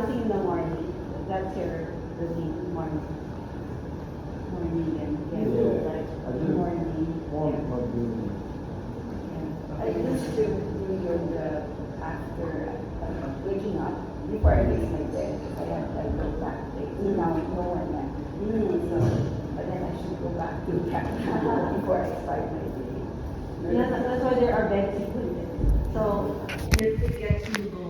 nothing in the morning. That's your routine, morning. Morning and get like I do. morning. One of the I used to do yoga after waking up, before I make my bed. I have like low back pain. Now no one yet. So, but then I should go back to that before I start my day. That's why there are bed sequences. So, it gets you go